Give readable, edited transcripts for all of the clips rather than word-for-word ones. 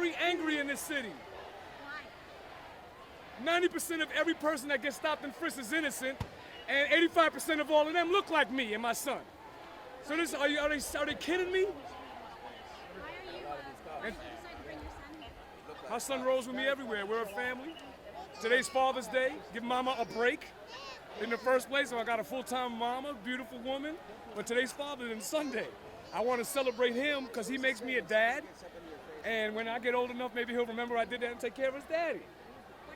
very angry in this city. Why? 90% of every person that gets stopped and frisked is innocent, and 85% of all of them look like me and my son. So this, are they kidding me? Why did you decide to bring your son here? My son rolls with me everywhere. We're a family. Today's Father's Day. Give mama a break. In the first place, so I got a full-time mama, beautiful woman. But today's Father's Day, Sunday. I want to celebrate him because he makes me a dad. And when I get old enough, maybe he'll remember I did that and take care of his daddy.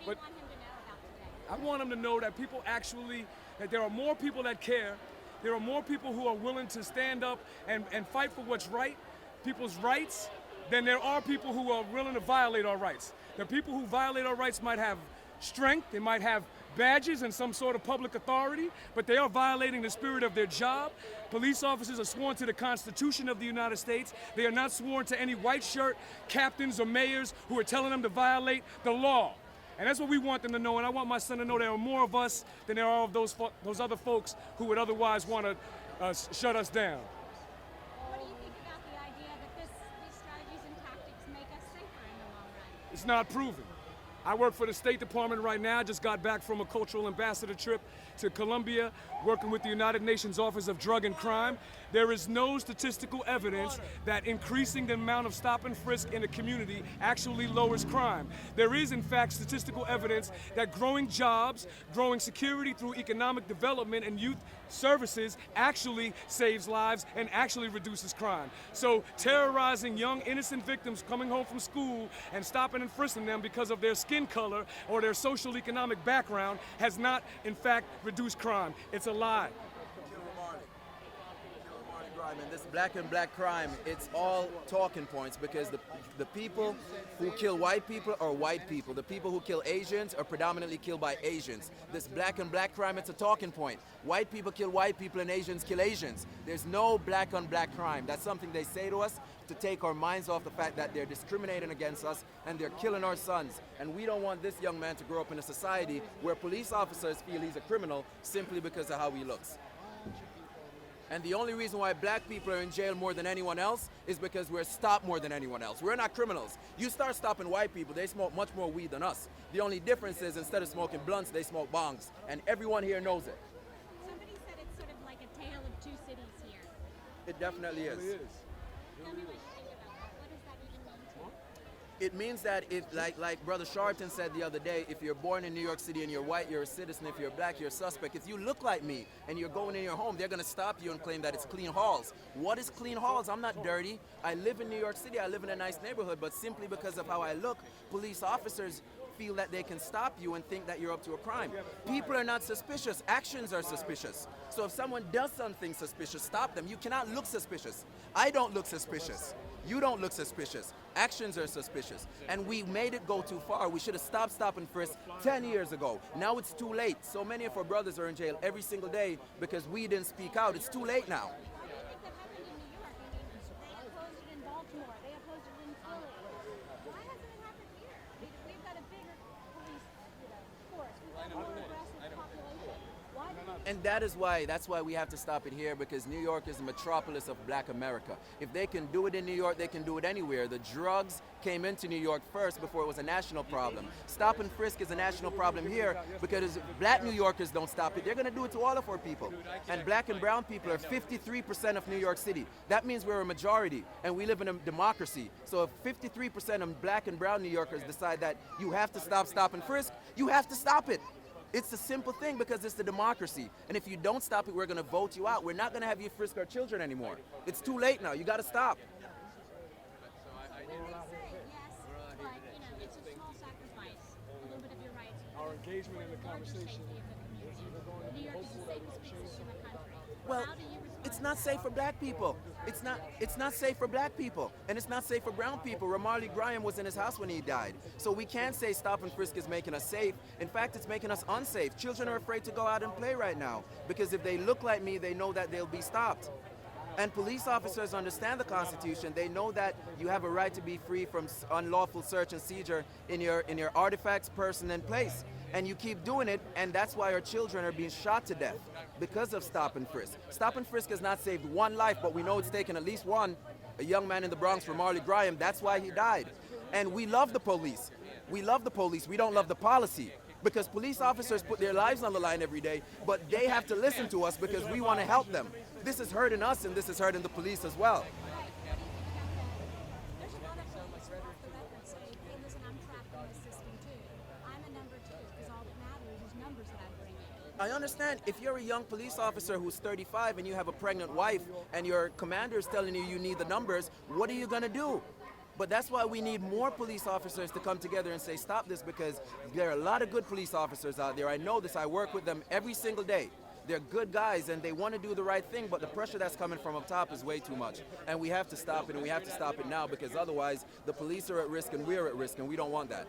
What do you want him to know about today? I want him to know that people actually, that there are more people that care. There are more people who are willing to stand up and fight for what's right, people's rights, than there are people who are willing to violate our rights. The people who violate our rights might have strength, they might have badges and some sort of public authority, but they are violating the spirit of their job. Police officers are sworn to the Constitution of the United States. They are not sworn to any white shirt captains or mayors who are telling them to violate the law. And that's what we want them to know, and I want my son to know there are more of us than there are of those other folks who would otherwise want to shut us down. What do you think about the idea that these strategies and tactics make us safer in the long run? It's not proven. I work for the State Department right now. I just got back from a cultural ambassador trip to Colombia, working with the United Nations Office of Drug and Crime. There is no statistical evidence that increasing the amount of stop and frisk in the community actually lowers crime. There is, in fact, statistical evidence that growing jobs, growing security through economic development and youth services actually saves lives and actually reduces crime. So terrorizing young innocent victims coming home from school and stopping and frisking them because of their skin color or their social economic background has not, in fact, reduced crime. It's a lie. And this black and black crime, it's all talking points because the people who kill white people are white people. The people who kill Asians are predominantly killed by Asians. This black and black crime, it's a talking point. White people kill white people and Asians kill Asians. There's no black on black crime. That's something they say to us to take our minds off the fact that they're discriminating against us and they're killing our sons. And we don't want this young man to grow up in a society where police officers feel he's a criminal simply because of how he looks. And the only reason why black people are in jail more than anyone else is because we're stopped more than anyone else. We're not criminals. You start stopping white people, they smoke much more weed than us. The only difference is instead of smoking blunts, they smoke bongs. And everyone here knows it. Somebody said it's sort of like a tale of two cities here. It definitely is. Tell me what you think about that. What does that even mean to you? It means that if, like Brother Sharpton said the other day, if you're born in New York City and you're white, you're a citizen. If you're black, you're a suspect. If you look like me and you're going in your home, they're going to stop you and claim that it's clean halls. What is clean halls? I'm not dirty. I live in New York City. I live in a nice neighborhood. But simply because of how I look, police officers feel that they can stop you and think that you're up to a crime. People are not suspicious. Actions are suspicious. So if someone does something suspicious, stop them. You cannot look suspicious. I don't look suspicious. You don't look suspicious. Actions are suspicious. And we made it go too far. We should have stopped stop and frisk 10 years ago. Now it's too late. So many of our brothers are in jail every single day because we didn't speak out. It's too late now. What do you think that happened in New York? I mean, they opposed it in Baltimore. They opposed it in Philly. Why hasn't it happened here? We've got a bigger police force. We've got a more aggressive population. Why didn't And that's why we have to stop it here, because New York is the metropolis of black America. If they can do it in New York, they can do it anywhere. The drugs came into New York first before it was a national problem. Stop and frisk is a national problem here because if black New Yorkers don't stop it, they're going to do it to all of our people. And black and brown people are 53% of New York City. That means we're a majority and we live in a democracy. So if 53% of black and brown New Yorkers decide that you have to stop and frisk, you have to stop it. It's a simple thing because it's the democracy. And if you don't stop it, we're going to vote you out. We're not going to have you frisk our children anymore. It's too late now. You got to stop. they say yes, but it's a small sacrifice. A little bit of your rights. Our engagement in the conversation New York is the safest place in the country. Well, How do you respond it's to not that? safe for black people. It's not safe for black people. And it's not safe for brown people. Ramarley Graham was in his house when he died. So we can't say stop and frisk is making us safe. In fact, it's making us unsafe. Children are afraid to go out and play right now because if they look like me, they know that they'll be stopped. And police officers understand the Constitution. They know that you have a right to be free from unlawful search and seizure in your artifacts, person, and place. And you keep doing it, and that's why our children are being shot to death because of stop and frisk. Stop and frisk has not saved one life, but we know it's taken at least one. A young man in the Bronx, Ramarley Graham, that's why he died. And we love the police. We love the police. We don't love the policy. Because police officers put their lives on the line every day, but they have to listen to us because we want to help them. This is hurting us and this is hurting the police as well. There's a lot of police who off the record say, hey, listen, I'm trapped in this system too. I'm a number two because all that matters is numbers that I bring in. I understand if you're a young police officer who's 35 and you have a pregnant wife and your commander is telling you need the numbers, what are you going to do? But that's why we need more police officers to come together and say stop this, because there are a lot of good police officers out there. I know this. I work with them every single day. They're good guys and they want to do the right thing, but the pressure that's coming from up top is way too much. And we have to stop it, and we have to stop it now, because otherwise the police are at risk and we're at risk, and we don't want that.